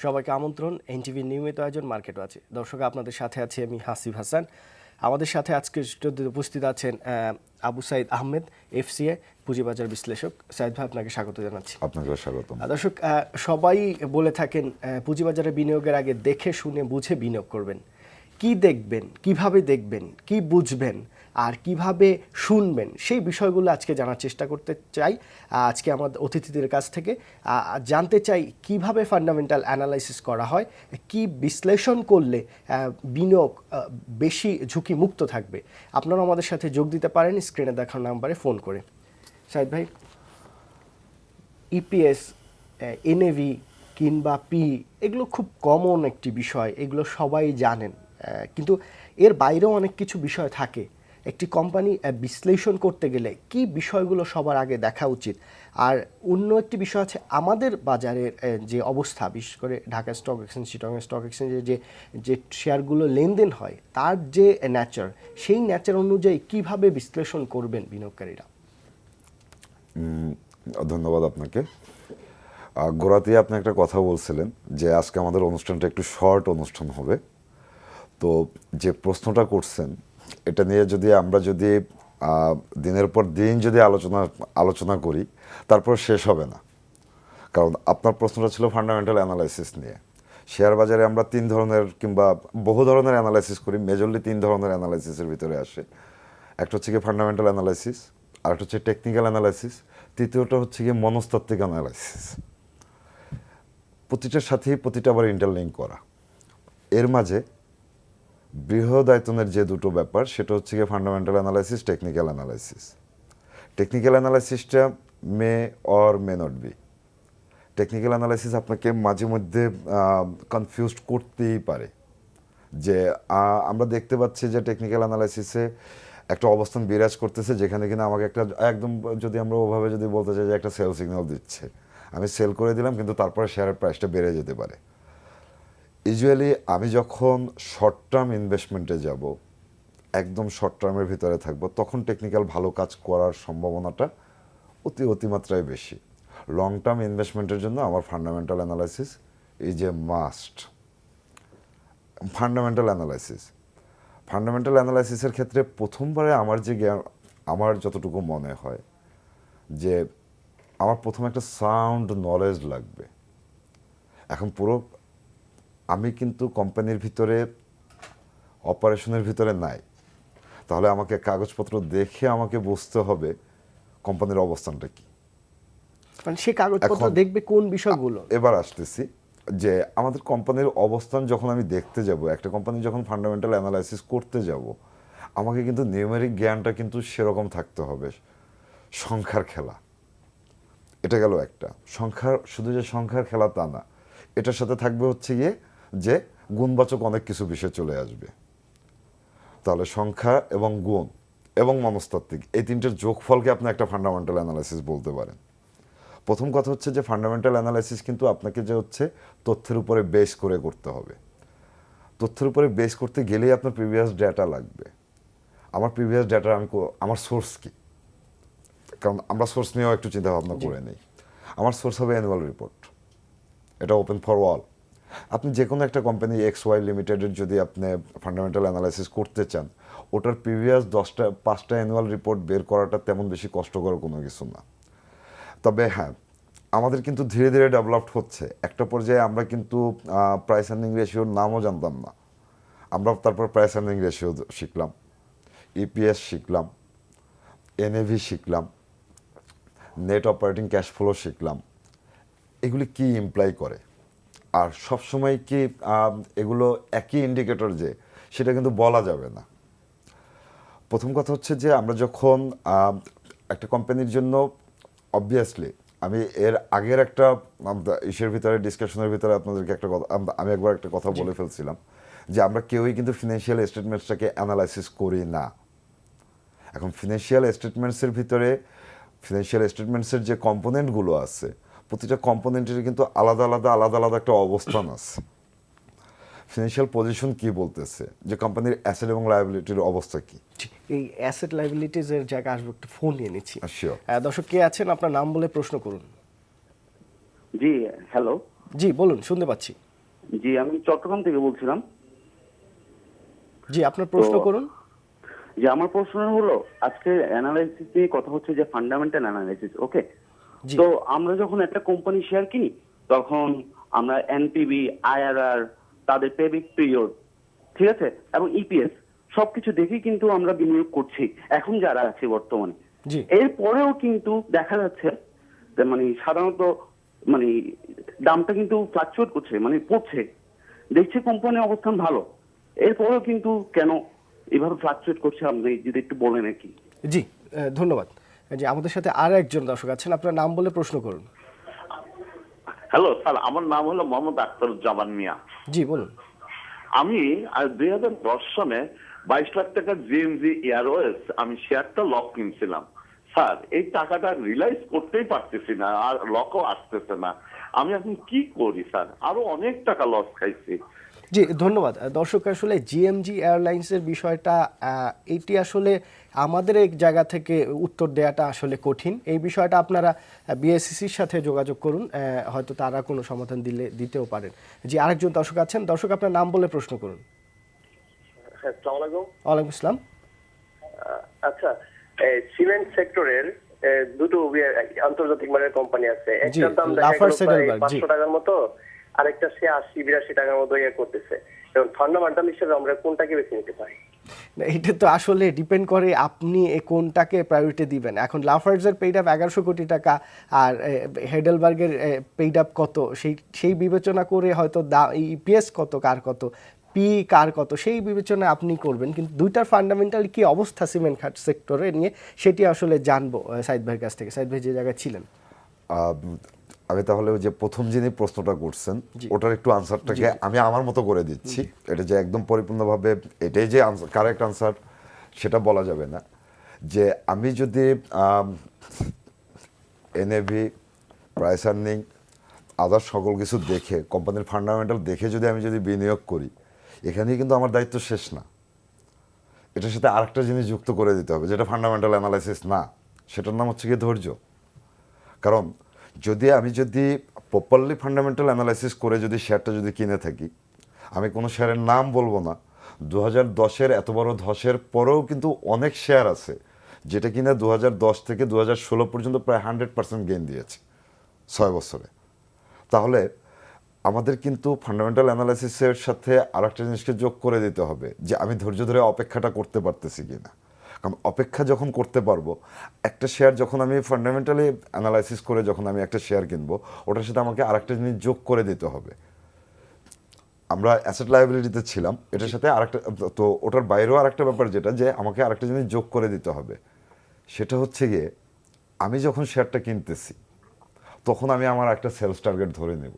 সবাইকে আমন্ত্রণ এনটিভির নিয়মিত আয়োজন মার্কেট ওয়াচে। দর্শক, আপনাদের সাথে আছি আমি হাসিব হাসান। আমাদের সাথে আজকে স্টুডিওতে উপস্থিত আছেন আবু সাইদ আহমেদ, এফসিএ পুঁজিবাজার বিশ্লেষক। সাইদ ভাই, আপনাকে স্বাগত জানাচ্ছি। আপনাকে স্বাগত। দর্শক, সবাই বলে থাকেন পুঁজিবাজারে বিনিয়োগের আগে দেখে শুনে বুঝে বিনিয়োগ করবেন। কি দেখবেন, কিভাবে দেখবেন, কি বুঝবেন আর কিভাবে শুনবেন, সেই বিষয়গুলো আজকে জানার চেষ্টা করতে চাই। আজকে আমাদের অতিথিদের কাছ থেকে জানতে চাই কিভাবে ফান্ডামেন্টাল অ্যানালাইসিস করা হয়, কি বিশ্লেষণ করলে বিনিয়োগ বেশি ঝুঁকি মুক্ত থাকবে। আপনারা আমাদের সাথে যোগ দিতে পারেন স্ক্রিনে দেখানো নাম্বারে ফোন করে। সাইদ ভাই, ইপিএস, এনএভি কিংবা পি, এগুলো খুব কমন একটি বিষয়, এগুলো সবাই জানেন, কিন্তু এর বাইরেও অনেক কিছু বিষয় থাকে। একটি কোম্পানি বিশ্লেষণ করতে গেলে কি বিষয়গুলো সবার আগে দেখা উচিত? আর অন্য একটি বিষয় আছে, আমাদের বাজারের যে অবস্থা, বিশেষ করে Dhaka stock exchange, Chittagong stock এক্সচেঞ্জের যে শেয়ারগুলো লেনদেন হয়, তার যে ন্যাচার, সেই ন্যাচার অনুযায়ী কিভাবে বিশ্লেষণ করবেন বিনিয়োগকারীরা? ধন্যবাদ আপনাকে। গোড়াতে আপনি একটা কথা বলছিলেন যে আজকে আমাদের অনুষ্ঠানটা একটু শর্ট অনুষ্ঠান হবে। তো যে প্রশ্নটা করছেন, এটা নিয়ে আমরা যদি দিনের পর দিন যদি আলোচনা করি, তারপর শেষ হবে না। কারণ আপনার প্রশ্নটা ছিল ফান্ডামেন্টাল অ্যানালাইসিস নিয়ে। শেয়ার বাজারে আমরা তিন ধরনের কিংবা বহু ধরনের অ্যানালাইসিস করি, মেজরলি তিন ধরনের অ্যানালাইসিসের ভিতরে আসে। একটা হচ্ছে কি ফান্ডামেন্টাল অ্যানালাইসিস, আরেকটা হচ্ছে টেকনিক্যাল অ্যানালাইসিস, তৃতীয়টা হচ্ছে কি মনস্তাত্ত্বিক অ্যানালাইসিস। প্রতিটার সাথেই প্রতিটা আবার ইন্টারলিঙ্ক করা। এর মাঝে বৃহৎ আয়তনের যে দুটো ব্যাপার, সেটা হচ্ছে গিয়ে fundamental analysis, technical analysis. Technical অ্যানালাইসিসটা may or may not be. Technical analysis আপনাকে মাঝে মধ্যে কনফিউজড করতেই পারে। যে আমরা দেখতে পাচ্ছি যে টেকনিক্যাল অ্যানালাইসিসে একটা অবস্থান বিরাজ করতেছে, যেখানে কিনা আমাকে একটা একদম, যদি আমরা ওভাবে যদি বলতে চাই, যে একটা সেল সিগন্যাল দিচ্ছে, আমি সেল করে দিলাম, কিন্তু তারপরে শেয়ারের প্রাইসটা বেড়ে যেতে পারে। ইউজুয়ালি আমি যখন শর্ট টার্ম ইনভেস্টমেন্টে যাব, একদম শর্ট টার্মের ভিতরে থাকবো, তখন টেকনিক্যাল ভালো কাজ করার সম্ভাবনাটা অতিমাত্রায় বেশি। লং টার্ম ইনভেস্টমেন্টের জন্য আমার fundamental analysis is a must. Fundamental অ্যানালাইসিসের ক্ষেত্রে প্রথমবারে আমার যতটুকু মনে হয় যে আমার প্রথমে একটা সাউন্ড নলেজ লাগবে। এখন আমি কিন্তু কোম্পানির ভিতরে, অপারেশনের ভিতরে নাই, তাহলে আমাকে কাগজপত্র দেখে আমাকে বুঝতে হবে কোম্পানির অবস্থানটা কি। মানে সে কাগজপত্র দেখবে কোন বিষয়গুলো? এবার আসতেছি যে আমাদের কোম্পানির অবস্থান যখন আমি দেখতে যাব, একটা কোম্পানি যখন ফান্ডামেন্টাল অ্যানালাইসিস করতে যাব, আমাকে কিন্তু নিউমেরিক জ্ঞানটা কিন্তু সেরকম থাকতে হবে। সংখ্যার খেলা, এটা গেল একটা। শুধু যে সংখ্যার খেলা তা না, এটার সাথে থাকবে হচ্ছে গিয়ে যে গুণবাচক অনেক কিছু বিষয় চলে আসবে। তাহলে সংখ্যা এবং গুণ এবং মনস্তাত্ত্বিক, এই তিনটের যোগফলকে আপনি একটা ফান্ডামেন্টাল অ্যানালাইসিস বলতে পারেন। প্রথম কথা হচ্ছে যে ফান্ডামেন্টাল অ্যানালাইসিস কিন্তু আপনাকে যে হচ্ছে তথ্যের উপরে বেস করে করতে হবে। তথ্যের উপরে বেস করতে গেলেই আপনার প্রিভিয়াস ডেটা লাগবে। আমার প্রিভিয়াস ডেটা আমার সোর্স কি? কারণ আমরা সোর্স নিয়েও একটু চিন্তা ভাবনা করে নিই। আমার সোর্স হবে অ্যানুয়াল রিপোর্ট, এটা ওপেন ফর অল। আপনি যে কোনো একটা কোম্পানি XY লিমিটেডের যদি আপনি ফান্ডামেন্টাল অ্যানালাইসিস করতে চান, ওটার প্রিভিয়াস 5টা অ্যানুয়াল রিপোর্ট বের করাটা তেমন বেশি কষ্টকর কোনো কিছু না। তবে হ্যাঁ, আমাদের কিন্তু ধীরে ধীরে ডেভেলপড হচ্ছে। একটা পর্যায়ে আমরা কিন্তু প্রাইস আর্নিং রেশিওর নামও জানতাম না। আমরা তারপর প্রাইস আর্নিং রেশিও শিখলাম, ইপিএস শিখলাম, এনএভি শিখলাম, নেট অপারেটিং ক্যাশ ফ্লো শিখলাম। এগুলি কি ইমপ্লাই করে, আর সবসময় কি এগুলো একই ইন্ডিকেটর যে, সেটা কিন্তু বলা যাবে না। প্রথম কথা হচ্ছে যে আমরা যখন একটা কোম্পানির জন্য, অবভিয়াসলি আমি এর আগের একটা ডিসকাশনের ভিতরে আপনাদেরকে আমি একবার একটা কথা বলে ফেলছিলাম যে আমরা কেউই কিন্তু ফিনান্সিয়াল স্টেটমেন্টসটাকে অ্যানালাইসিস করি না। এখন ফিনান্সিয়াল স্টেটমেন্টসের যে কম্পোনেন্টগুলো আছে, প্রতিটা কম্পোনেন্টের কিন্তু আলাদা আলাদা একটা অবস্থান আছে। ফিনান্সিয়াল পজিশন কি বলতেছে, যে কোম্পানির অ্যাসেট এবং লায়াবিলিটির অবস্থা কি। এই অ্যাসেট লায়াবিলিটিজ এর জায়গায় আসবো, একটু ফোন নিয়ে নিচ্ছি। শিওর। দর্শক কে আছেন, আপনার নাম বলে প্রশ্ন করুন। জি হ্যালো। জি বলুন, শুনতে পাচ্ছি। জি, আমি চট্টগ্রাম থেকে বলছিলাম। জি, আপনার প্রশ্ন তো করুন। যে আমার প্রশ্ন হলো, আজকে অ্যানালাইসিস নিয়ে কথা হচ্ছে, যে ফান্ডামেন্টাল অ্যানালাইসিস। ওকে, জি তো আমরা যখন একটা কোম্পানি শেয়ার কিনি, তখন আমরা এনপিভি, আইআরআর, তাদের পেব্যাক পিরিয়ড, ঠিক আছে, এবং ইপিএস সবকিছু দেখেই কিন্তু আমরা বিনিয়োগ করছি এখন যারা আছে বর্তমানে। জি এরপরেও কিন্তু দেখা যাচ্ছে যে মানে সাধারণত মানে দামটা কিন্তু ফ্লাকচুয়েট করছে, মানে পড়ছে, দেখছে কোম্পানির অবস্থান ভালো, এরপরেও কিন্তু কেন এভাবে ফ্লাকচুয়েট করছে, আপনি যদি একটু বলেন আর কি। জি ধন্যবাদ। যে আমাদের সাথে আর একজন দর্শক আছেন, আপনার নাম বলে প্রশ্ন করুন। হ্যালো স্যার, আমার নাম হলো মোহাম্মদ আখতারুজ্জামান মিয়া। জি বলুন। আমি 2010 সনে 22 লাখ টাকা জিএমজি এয়ারওয়েজ আমি শেয়ারটা লক কিনছিলাম। স্যার, এই টাকাটা রিলাইজ করতেই পারতেছি না, আর লকও আসতেছে না। আমি এখন কি করি স্যার? আরো অনেক টাকা লস খাইছি। জি ধন্যবাদ। দর্শক আসলে জিএমজি এয়ারলাইন্সের বিষয়টা এটি আসলে আমাদের এক জায়গা থেকে উত্তর দেওয়াটা আসলে কঠিন। এই বিষয়টা আপনারা বিএসসিসির সাথে যোগাযোগ করুন, হয়তো তারা কোনো সমাধান দিতেও পারেন। জি আরেকজন দর্শক আছেন, দর্শক আপনার নাম বলে প্রশ্ন করুন। হ্যাঁ, আসসালামু আলাইকুম। ওয়ালাইকুম আসসালাম। আচ্ছা, সিমেন্ট সেক্টরের দুটো আন্তর্জাতিক মানের কোম্পানি আছে। জি, একটার দাম দেখা লাফার্জ গেল প্রায় সেডেলবার্গ, জি। 500 টাকার মতো, আরেকটা সে 80-82 টাকার মতো করতেছে। এবং ফান্ডামেন্টাল হিসেবে আমরা কোনটাকে বেছে নিতে পারি? না, এটা তো আসলে ডিপেন্ড করে আপনি কোনটাকে প্রায়োরিটি দিবেন। এখন লাফার্জের পেইড আপ 1100 কোটি টাকা, আর হেডেলবার্গের পেইড আপ কত, সেই বিবেচনা করে হয়তো ইপিএস কত, কার কত, পি কার কত, সেই বিবেচনা আপনি করবেন। কিন্তু দুইটার ফান্ডামেন্টাল কি অবস্থা সিমেন্ট খাত সেক্টরে নিয়ে, সেটি আসলে জানবো সাইদ ভাইয়ের কাছ থেকে। সাইদ ভাই যে জায়গায় ছিলেন। আমি তাহলে ওই যে প্রথম যিনি প্রশ্নটা করছেন জি। ওটার একটু আনসারটাকে আমি আমার মতো করে দিচ্ছি। এটা যে একদম পরিপূর্ণভাবে এটাই যে কারেক্ট আনসার সেটা বলা যাবে না। যে আমি যদি এনএভি, প্রাইস আর্নিং, আদার সকল কিছু দেখে, কোম্পানির ফান্ডামেন্টাল দেখে যদি আমি বিনিয়োগ করি, এখানেই কিন্তু আমার দায়িত্ব শেষ না। এটার সাথে আরেকটা জিনিস যুক্ত করে দিতে হবে, যেটা ফান্ডামেন্টাল অ্যানালাইসিস না, সেটার নাম হচ্ছে কি ধৈর্য। কারণ আমি প্রপারলি ফান্ডামেন্টাল অ্যানালাইসিস করে শেয়ারটা কিনে থাকি, আমি কোনো শেয়ারের নাম বলবো না, 2010-এর এত বড় ধসের পরেও কিন্তু অনেক শেয়ার আছে যেটা কিনা 2010 থেকে 2016 পর্যন্ত প্রায় 100% গেইন দিয়েছে 6 বছরে। তাহলে আমাদের কিন্তু ফান্ডামেন্টাল অ্যানালাইসিসের সাথে আরেকটা জিনিসকে যোগ করে দিতে হবে, যে আমি ধৈর্য ধরে অপেক্ষাটা করতে পারতেছি কিনা। কারণ অপেক্ষা যখন করতে পারবো, একটা শেয়ার যখন আমি ফান্ডামেন্টালি অ্যানালাইসিস করে যখন আমি একটা শেয়ার কিনবো, ওটার সাথে আমাকে আরেকটা জিনিস যোগ করে দিতে হবে। আমরা অ্যাসেট লায়াবিলিটিতে ছিলাম, এটার সাথে আরেকটা, তো ওটার বাইরেও আরেকটা ব্যাপার যেটা, যে আমাকে আরেকটা জিনিস যোগ করে দিতে হবে। সেটা হচ্ছে গিয়ে, আমি যখন শেয়ারটা কিনতেছি তখন আমি আমার একটা সেলস টার্গেট ধরে নেব।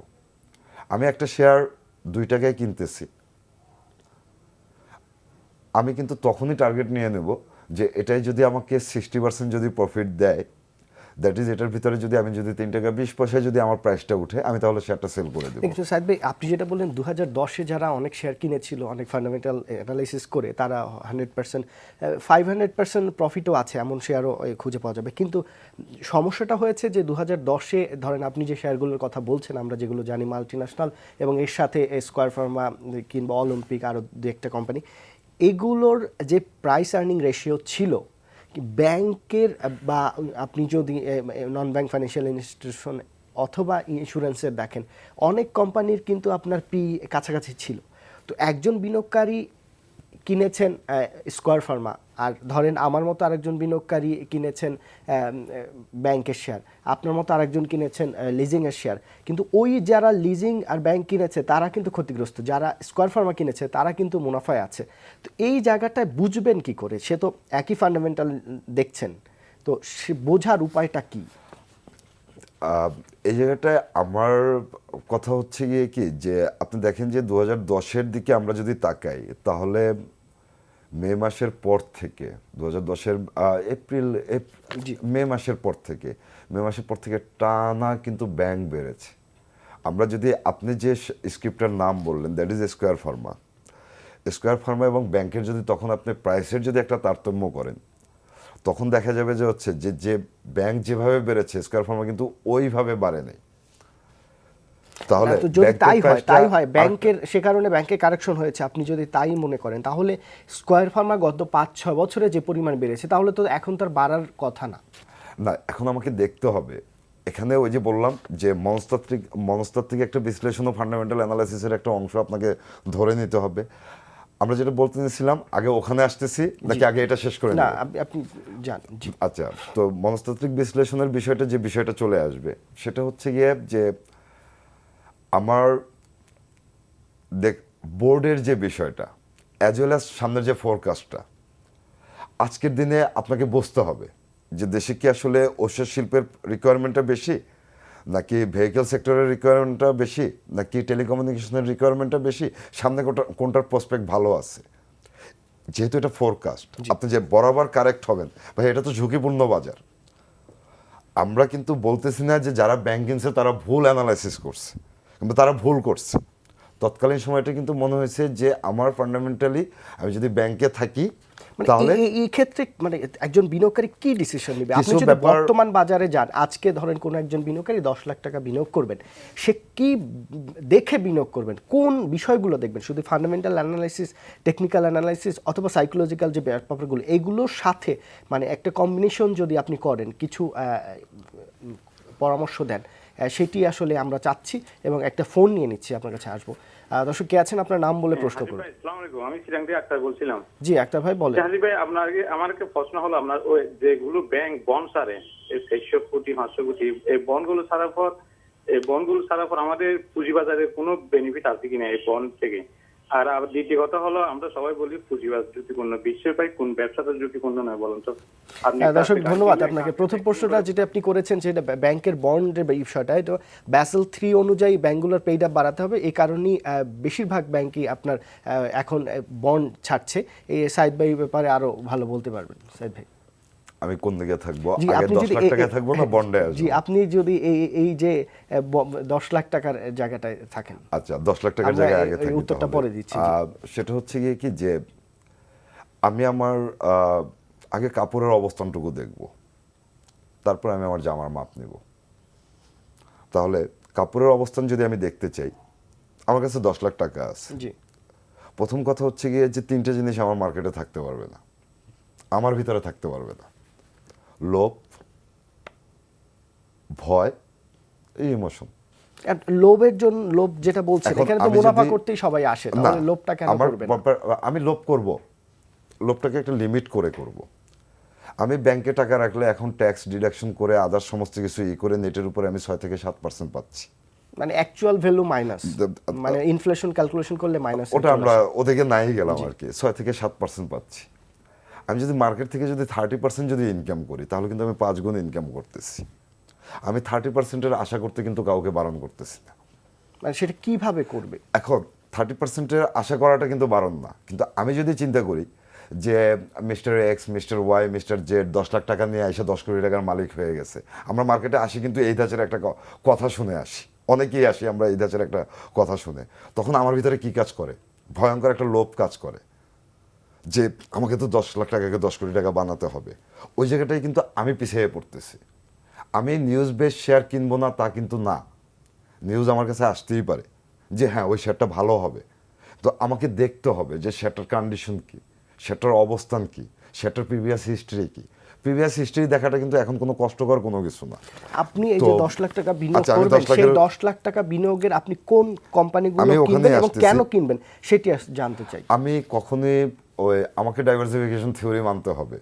আমি একটা শেয়ার 2 টাকায় কিনতেছি, আমি কিন্তু তখনই টার্গেট নিয়ে নেব যে এটাই যদি আমাকে 60% যদি প্রফিট দেয়, দ্যাট ইজ এটার ভিতরে আমি 3 টাকা 20 পয়সায় আমার প্রাইসটা উঠে, আমি তাহলে শেয়ারটা সেল করে দেবো। কিন্তু সাইদ ভাই, আপনি যেটা বললেন 2010-এ যারা অনেক শেয়ার কিনেছিল অনেক ফান্ডামেন্টাল অ্যানালাইসিস করে, তারা 100%, 500% প্রফিটও আছে, এমন শেয়ারও খুঁজে পাওয়া যাবে। কিন্তু সমস্যাটা হয়েছে যে 2010-এ ধরেন আপনি যে শেয়ারগুলোর কথা বলছেন, আমরা যেগুলো জানি মাল্টিন্যাশনাল, এবং এর সাথে স্কয়ার ফার্মা কিংবা অলিম্পিক, আরও দু একটা কোম্পানি, এগুলোর যে প্রাইস আর্নিং রেশিও ছিল, ব্যাংকের বা আপনি যদি নন ব্যাংক ফাইন্যান্সিয়াল ইনস্টিটিউশন অথবা ইন্স্যুরেন্সের দেখেন, অনেক কোম্পানির কিন্তু আপনার পি কাছাকাছি ছিল। তো একজন বিনিয়োগকারী কিনেছেন স্কয়ার ফার্মা, আর ধরেন আমার মতো আরেকজন বিনিয়োগকারী কিনেছেন ব্যাংকের শেয়ার, আপনার মতো আরেকজন কিনেছেন লিজিংয়ের শেয়ার। কিন্তু ওই যারা লিজিং আর ব্যাংক কিনেছে তারা কিন্তু ক্ষতিগ্রস্ত, যারা স্কয়ার ফার্মা কিনেছে তারা কিন্তু মুনাফায় আছে। তো এই জায়গাটায় বুঝবেন কি করে? সে তো একই ফান্ডামেন্টাল দেখছেন, তো সে বোঝার উপায়টা কি? এই জায়গাটায় আমার কথা হচ্ছে গিয়ে কি, যে আপনি দেখেন যে 2010-এর দিকে আমরা যদি তাকাই, তাহলে মে মাসের পর থেকে 2010-এর মে মাসের পর থেকে টানা কিন্তু ব্যাংক বেড়েছে। আমরা যদি, আপনি যে স্ক্রিপ্টের নাম বললেন, দ্যাট ইজ স্কয়ার ফার্মা এবং ব্যাংকের যদি তখন আপনি প্রাইসের একটা তারতম্য করেন, তখন দেখা যাবে যে যে ব্যাংক যেভাবে বেড়েছে, স্কয়ার ফার্মা কিন্তু ওইভাবে বাড়ে নাই। তাহলে না, তো যদি ব্যাংকের তাই হয় প্রাইসটা ব্যাংকের সে কারণে ব্যাংকে কারেকশন হয়েছে, আপনি যদি তাই মনে করেন তাহলে স্কয়ার ফার্মা গত 5-6 বছরে যে পরিমাণ বেড়েছে তাহলে তো এখন তার বাড়ার কথা না। না, এখন আমাকে দেখতে হবে এখানে ওই যে বললাম যে মনস্তাত্ত্বিক একটা বিশ্লেষণ ও ফান্ডামেন্টাল অ্যানালাইসিসের একটা অংশ আপনাকে ধরে নিতে হবে। আমরা যেটা বলতে নিয়েছিলাম আগে ওখানে আসতেছি নাকি আগে এটা শেষ করে না, নেব? আপনি যান। জি, আচ্ছা, তো মনস্তাত্ত্বিক বিশ্লেষণের যে বিষয়টা চলে আসবে সেটা হচ্ছে গিয়ে যে আমার বোর্ডের যে বিষয়টা অ্যাজ ওয়েল অ্যাজ সামনের যে ফোরকাস্টটা, আজকের দিনে আপনাকে বুঝতে হবে যে দেশে কি আসলে ওষুধ শিল্পের রিকোয়ারমেন্টটা বেশি, নাকি ভেহিকেল সেক্টরের রিকোয়ারমেন্টটা বেশি, নাকি টেলিকমিউনিকেশনের রিকোয়ারমেন্টটা বেশি, সামনে কোনটার প্রসপেক্ট ভালো আছে। যেহেতু এটা ফোরকাস্ট, আপনি যে বরাবর কারেক্ট হবেন ভাই, এটা তো ঝুঁকিপূর্ণ বাজার। আমরা কিন্তু বলতেছি না যে যারা ব্যাংক কিনছে তারা ভুল অ্যানালাইসিস করছে, কিন্তু তারা ভুল করছে। তৎকালীন সময়টা কিন্তু মনে হয়েছে যে আমার ফান্ডামেন্টালি আমি যদি ব্যাংকে থাকি মানে তাহলে এই ক্ষেত্রে মানে একজন বিনিয়োগকারী কি ডিসিশন নেবে? আপনি কিছু যদি ব্যাপার- বর্তমান বাজারে যান, আজকে ধরেন কোন একজন বিনিয়োগকারী 10 লাখ টাকা বিনিয়োগ করবেন, সে কি দেখে বিনিয়োগ করবেন, কোন বিষয়গুলো দেখবেন? শুধু ফান্ডামেন্টাল অ্যানালাইসিস, টেকনিক্যাল অ্যানালাইসিস অথবা সাইকোলজিক্যাল যে ব্যাপারগুলো, এইগুলোর সাথে মানে একটা কম্বিনেশন যদি আপনি করেন, কিছু পরামর্শ দেন, সেটি আসলে আমরা চাচ্ছি এবং একটা ফোন নিয়ে নিচ্ছি, আপনার কাছে আসবো। দর্শক কে আছেন, আপনার নাম বলে প্রশ্ন করুন। আসসালামু আলাইকুম, আমি চিরাং থেকে আক্তার বলছিলাম। জি আক্তার ভাই বলেন। জাহাঙ্গীর ভাই, আমার একটা প্রশ্ন হলো, আপনার ওই যেগুলো ব্যাংক বন্ড ছাড়ে, এই 600 কোটি 500 কোটি, এই বন্ডগুলো ছাড়ার পর আমাদের পুঁজিবাজারে কোনো বেনিফিট আছে কিনা এই বন্ড থেকে? আর দ্বিতীয় কথা হলো, আমরা সবাই বলি পুঁজিবাজার ঝুঁকিপূর্ণ, বিশ্বের ভাই কোন ব্যবসাটা ঝুঁকিপূর্ণ নয় বলুন তো? আপনি দর্শক ধন্যবাদ আপনাকে। প্রথম প্রশ্নটা যেটা আপনি করেছেন সেটা ব্যাংকের বন্ডের বিষয়টা, এটা ব্যাসেল 3 অনুযায়ী ব্যাংকগুলোর পেইড আপ বাড়াতে হবে। এই কারণেই বেশিরভাগ ব্যাংকই আপনার এখন বন্ড ছাড়ছে। এই সাইদ ভাই ব্যাপারে আরো ভালো বলতে পারবেন। সাইদ ভাই, আমি কোন দিকে থাকবো, জি, আগে আপনি 10 যদি লাখ টাকা থাকবো না বন্ডে আসবো? জি, আপনি যদি এই যে 10 লাখ টাকার জায়গাটায় থাকেন। আচ্ছা, 10 লাখ টাকার আমরা জায়গায় আগে এই থাকি উত্তরটা তাহলে। পরে দিচ্ছি, জি। সেটা হচ্ছে গিয়ে কি যে আমি আমার আগে কাপড়ের অবস্থানটুকু দেখব, তারপর আমি আমার জামার মাপ নেব। তাহলে কাপড়ের অবস্থান যদি আমি দেখতে চাই, আমার কাছে 10 লাখ টাকা আছে। জি, প্রথম কথা হচ্ছে গিয়ে যে 3টে জিনিস আমার মার্কেটে থাকতে পারবে না, আমার ভিতরে থাকতে পারবে না: লোভ, ভয়, এই ইমোশন। আর লোভের জন্য, লোভ যেটা বলছেন এখন এখানে তো আমি মুনাফা যদি- করতেই সবাই আসে, না, তাহলে লোভটা কেন আমার করবেন? আমি লোভ করব, লোভটাকে একটা লিমিট করে করব। আমি ব্যাংকে টাকা রাখলে এখন ট্যাক্স ডিডাকশন করে আদার সমস্ত কিছু করে নেটের উপরে আমি 6 থেকে 7% পাচ্ছি। মানে অ্যাকচুয়াল ভ্যালু মাইনাস, মানে ইনফ্লেশন ক্যালকুলেশন করলে মাইনাস। ওটা আমরা ওদিকে নাই গেলাম আর কি, 6 থেকে 7% পাচ্ছি। আমি যদি মার্কেট থেকে যদি 30% যদি ইনকাম করি, তাহলে কিন্তু আমি 5 গুণ ইনকাম করতেছি। আমি 30%-এর আশা করতে কিন্তু কাউকে বারণ করতেছি না। মানে সেটা কিভাবে করবে? এখন 30%-এর আশা করাটা কিন্তু বারণ না, কিন্তু আমি যদি চিন্তা করি যে mister X, mister Y, mister Z 10 lakh টাকা নিয়ে এসে 10 কোটি টাকার মালিক হয়ে গেছে, আমরা মার্কেটে আসি কিন্তু এই ধাঁচের একটা কথা শুনে আসি, অনেকেই আসি আমরা এই ধাঁচের একটা কথা শুনে, তখন আমার ভিতরে কি কাজ করে? ভয়ঙ্কর একটা লোভ কাজ করে যে আমাকে তো 10 লাখ টাকাকে 10 কোটি টাকা বানাতে হবে। ওই জায়গাটাই কিন্তু আমি পিছিয়ে পড়তেছি। আমি নিউজ বেস শেয়ার কিনবো না তা কিন্তু না, নিউজ আমার কাছে আসতেই পারে যে হ্যাঁ ওই শেয়ারটা ভালো হবে, তো আমাকে দেখতে হবে যে শেয়ারটার কন্ডিশন কি, শেয়ারটার অবস্থান কি, শেয়ারটার প্রিভিয়াস হিস্ট্রি কি। প্রিভিয়াস হিস্ট্রি দেখাটা কিন্তু এখন কোনো কষ্টকর কোনো কিছু না। আপনি এই যে 10 লাখ টাকা বিনিয়োগ আচ্ছা, আমি করবেন, 10 লাখের সেই 10 লাখ টাকা বিনিয়োগের আপনি কোন কোম্পানিগুলো আমি ওখানেই কিনবেন এবং আসতেছি। কেন কিনবেন সেটি জানতে চাই। আমি কখনোই আমাকে ডাইভার্সিফিকেশন থিওরি মানতে হবে।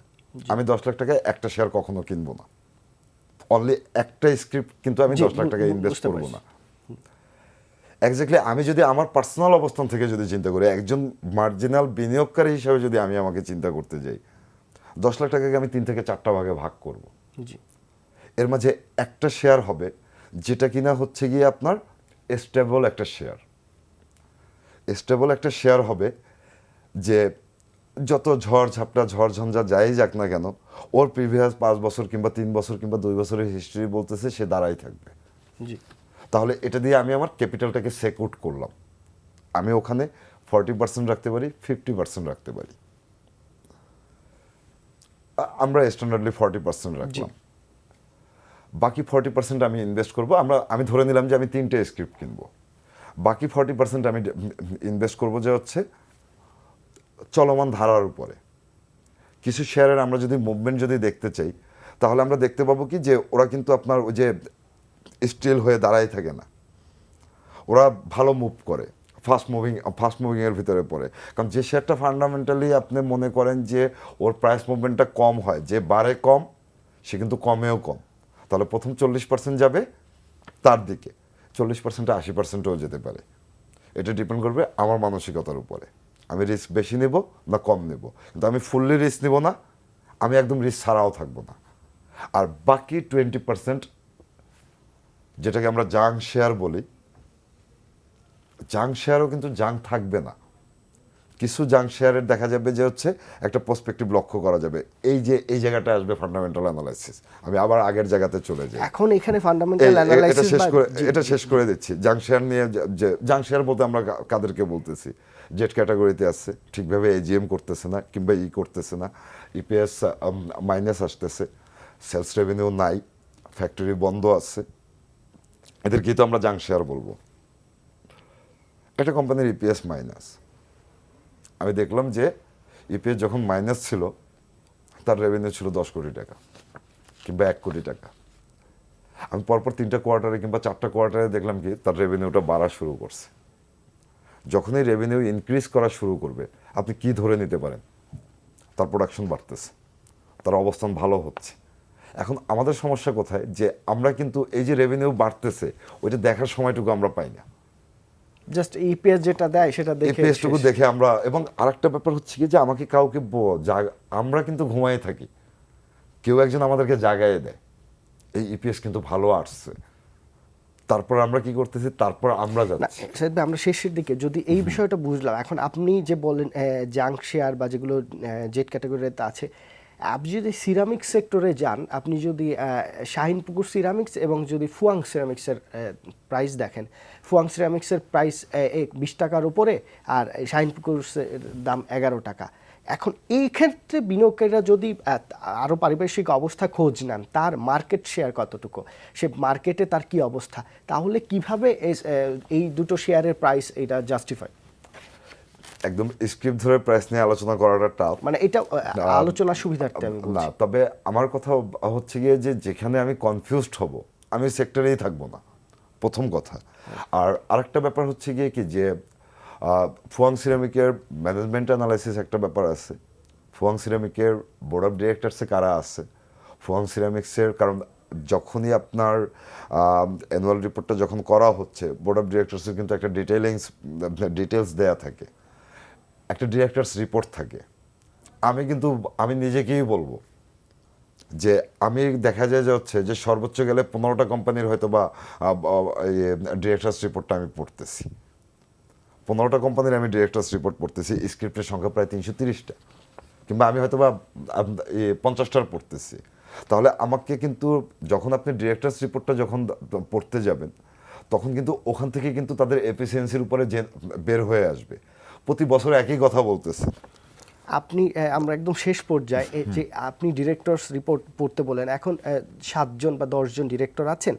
আমি 10 লাখ টাকায় একটা শেয়ার কখনো কিনবো না, অনলি একটা স্ক্রিপ্ট কিন্তু আমি জি, 10 লাখ টাকা ইনভেস্ট বুঝতে করবো পারছি। না। এক্স্যাক্টলি আমি যদি আমার পার্সোনাল অবস্থান থেকে যদি চিন্তা করি, একজন মার্জিনাল বিনিয়োগকারী হিসাবে যদি আমি আমাকে চিন্তা করতে যাই, 10 লাখ টাকাকে আমি 3 থেকে 4টা ভাগে ভাগ করব। জি, এর মাঝে একটা শেয়ার হবে যেটা কিনা হচ্ছে গিয়ে আপনার স্টেবল একটা শেয়ার। স্টেবল একটা শেয়ার হবে যে যত ঝড় ঝাপটা ঝড় ঝঞ্ঝা যাই যাক না কেন, ওর প্রিভিয়াস 5 বছর কিংবা 3 বছর কিংবা 2 বছরের হিস্ট্রি বলতেছে সে দাঁড়াই থাকবে। জি, তাহলে এটা দিয়ে আমি আমার ক্যাপিটালটাকে সেকুট করলাম। আমি ওখানে 40% রাখতে পারি, 50% রাখতে পারি। আমরা স্ট্যান্ডার্ডলি 40% রাখলাম। বাকি 40% আমি ইনভেস্ট করব। আমি ধরে নিলাম যে আমি 3টে স্ক্রিপ্ট কিনবো, বাকি 40% আমি ইনভেস্ট করব যে হচ্ছে চলমান ধারার উপরে। কিছু শেয়ারের আমরা যদি মুভমেন্ট যদি দেখতে চাই, তাহলে আমরা দেখতে পাবো কি যে ওরা কিন্তু আপনার ওই যে স্টিল হয়ে দাঁড়াই থাকে না, ওরা ভালো মুভ করে, ফাস্ট মুভিংয়ের ভিতরে পড়ে। কারণ যে শেয়ারটা ফান্ডামেন্টালি আপনি মনে করেন যে ওর প্রাইস মুভমেন্টটা কম হয়, যে বাড়ে কম সে কিন্তু কমেও কম, তাহলে প্রথম 40% যাবে তার দিকে, 40% 80%ও যেতে পারে। এটা ডিপেন্ড করবে আমার মানসিকতার উপরে, আমি রিস্ক বেশি নেব না কম নেব। কিন্তু আমি ফুললি রিস্ক নেব না, আমি একদম রিস্ক ছাড়াও থাকবো না। আর বাকি 20% যেটাকে আমরা জাং শেয়ার বলি, জাং শেয়ারও কিন্তু জাং থাকবে না। কিছু জাং শেয়ারের দেখা যাবে যে হচ্ছে একটা পার্সপেক্টিভ লক্ষ্য করা যাবে, এই জায়গাটা আসবে ফান্ডামেন্টাল অ্যানালাইসিস। আমি আবার আগের জায়গাতে চলে যাই। এখন এখানে ফান্ডামেন্টাল অ্যানালাইসিস এটা শেষ করে দিচ্ছি। জাং শেয়ার নিয়ে, যে জাং শেয়ার বলতে আমরা কাদেরকে বলতেছি? জেড ক্যাটাগরিতে আছে, ঠিকভাবে এজিএম করতেছে না কিংবা করতেছে না, ইপিএস মাইনাস আসতেছে, সেলস রেভিনিউ নাই, ফ্যাক্টরি বন্ধ আছে, এদেরকেই তো আমরা জাং শেয়ার বলবো। একটা কোম্পানির ইপিএস মাইনাস, আমি দেখলাম যে ইপিএস যখন মাইনাস ছিল তার রেভিনিউ ছিল 10 কোটি টাকা কিংবা 1 কোটি টাকা। আমি পরপর 3টা কোয়ার্টারে কিংবা 4টা কোয়ার্টারে দেখলাম কি তার রেভিনিউটা বাড়া শুরু করছে। যখনই রেভিনিউ ইনক্রিজ করা শুরু করবে, আপনি কি ধরে নিতে পারেন? তার প্রোডাকশন বাড়তেছে, তার অবস্থান ভালো হচ্ছে। এখন আমাদের সমস্যা কোথায়, যে আমরা কিন্তু এই যে রেভিনিউ বাড়তেছে ওইটা দেখার সময়টুকু আমরা পাই না। জাস্ট ইপিএস যেটা দেয় সেটা দেখে ইপিএসটুকু দেখে আমরা, এবং আরেকটা ব্যাপার হচ্ছে কি যে আমাকে কাউকে আমরা কিন্তু ঘুমাই থাকি, কেউ একজন আমাদেরকে জাগায় দেয়, এই ইপিএস কিন্তু ভালো আসছে, তারপর আমরা কি করতেছি, তারপর আমরা না যাচ্ছি। সাহেব ভাই, আমরা শেষের দিকে যদি এই বিষয়টা বুঝলাম, এখন আপনি যে বলেন জাং শেয়ার বা যেগুলো জেড ক্যাটাগরিতে আছে, আপনি যদি সিরামিক সেক্টরে যান, আপনি যদি শাহিনপুকুর সিরামিক্স এবং যদি ফুয়াং সিরামিক্সের প্রাইস দেখেন, ফুয়াং সিরামিক্সের প্রাইস 20 টাকার উপরে আর শাহিনপুকুর দাম 11 টাকা। এখন এই ক্ষেত্রে বিনিয়োগকারীরা যদি আরও পারিপার্শ্বিক অবস্থা খোঁজ নেন, তার মার্কেট শেয়ার কতটুকু, সে মার্কেটে তার কি অবস্থা, তাহলে কিভাবে এই দুটো শেয়ারের প্রাইস এটা জাস্টিফাই? একদম স্ক্রিপ্ট ধরে প্রাইস নিয়ে আলোচনা করাটা টাফ, মানে এটা আলোচনার সুবিধার্থে আমি না। বলছি। তবে আমার কথা হচ্ছে গিয়ে যে যেখানে আমি কনফিউজড হব আমি সেক্টরেই থাকবো না, প্রথম কথা। আর আরেকটা ব্যাপার হচ্ছে গিয়ে কি যে ফুয়াং সিরামিকের ম্যানেজমেন্ট অ্যানালাইসিস একটা ব্যাপার আছে, ফুয়াং সিরামিকের বোর্ড অফ ডিরেক্টরসে কারা আছে, ফুয়াং সিরামিক্সের, কারণ যখনই আপনার অ্যানুয়াল রিপোর্টটা যখন করা হচ্ছে বোর্ড অফ ডিরেক্টরসের কিন্তু একটা ডিটেলস দেয়া থাকে, একটা ডিরেক্টরস রিপোর্ট থাকে। আমি নিজেকেই বলবো যে আমি দেখা যায় যে হচ্ছে যে সর্বোচ্চ গেলে 15টা কোম্পানির হয়তো বা ডিরেক্টরস রিপোর্টটা আমি পড়তেছি, 15টা কোম্পানির আমি ডিরেক্টরস রিপোর্ট পড়তেছি, স্ক্রিপ্টের সংখ্যা প্রায় 330টা, কিংবা আমি হয়তো বা 50টার পড়তেছি। তাহলে আমাকে কিন্তু যখন আপনি ডিরেক্টরস রিপোর্টটা যখন পড়তে যাবেন, তখন কিন্তু ওখান থেকে কিন্তু তাদের এফিসিয়েন্সির উপরে বের হয়ে আসবে। প্রতি বছর একই কথা বলতেছে। আপনি আমরা একদম শেষ পর্যায়ে যে আপনি ডিরেক্টরস রিপোর্ট পড়তে বলেন, এখন 7 জন বা 10 জন ডিরেক্টর আছেন,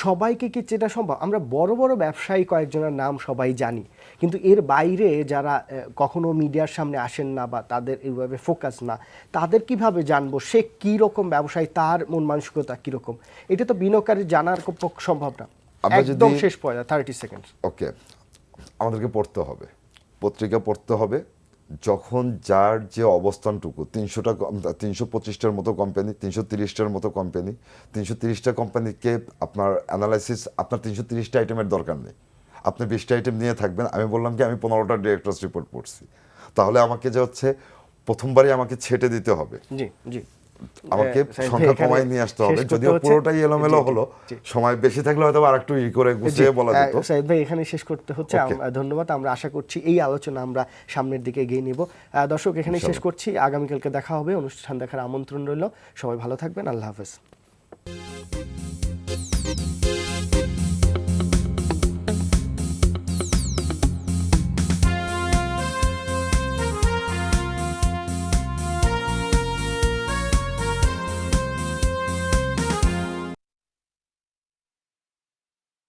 সবাইকে কি চেনা সম্ভব? আমরা বড় বড় ব্যবসায়ী কয়েকজনের নাম সবাই জানি, কিন্তু এর বাইরে যারা কখনো মিডিয়ার সামনে আসেন না বা তাদের এইভাবে ফোকাস না, তাদের কিভাবে জানবো সে কী রকম ব্যবসায়ী, তার মন মানসিকতা কীরকম? এটা তো বিনিয়োগকারী জানার পক্ষে সম্ভব না। একদম শেষ পর্যায়ে 30 সেকেন্ড। ওকে, আমাদেরকে পড়তে হবে, পত্রিকা পড়তে হবে। যখন যার যে অবস্থানটুকু, 325টার মতো কোম্পানি, 330টার মতো কোম্পানি, 330টা কোম্পানিকে আপনার অ্যানালাইসিস, আপনার 330টা আইটেমের দরকার নেই, আপনি 20টা আইটেম নিয়ে থাকবেন। আমি বললাম কি আমি 15টা ডিরেক্টরস রিপোর্ট পড়ছি, তাহলে আমাকে যে হচ্ছে প্রথমবারই আমাকে ছেটে দিতে হবে, জি জি, আমাকে সংখ্যা কমাই নিয়ে আসতে হবে। যদিও পুরোটাই এলোমেলো হলো, সময় বেশি থাকলে হয়তো আরেকটু করে গুছিয়ে বলা যেত। সাইদ ভাই, এখানে শেষ করতে হচ্ছে। ধন্যবাদ। আমরা আশা করছি এই আলোচনা আমরা সামনের দিকে এগিয়ে নিব। দর্শক, এখানে শেষ করছি। আগামীকালকে দেখা হবে, অনুষ্ঠান দেখার আমন্ত্রণ রইল। সবাই ভালো থাকবেন। আল্লাহ হাফেজ।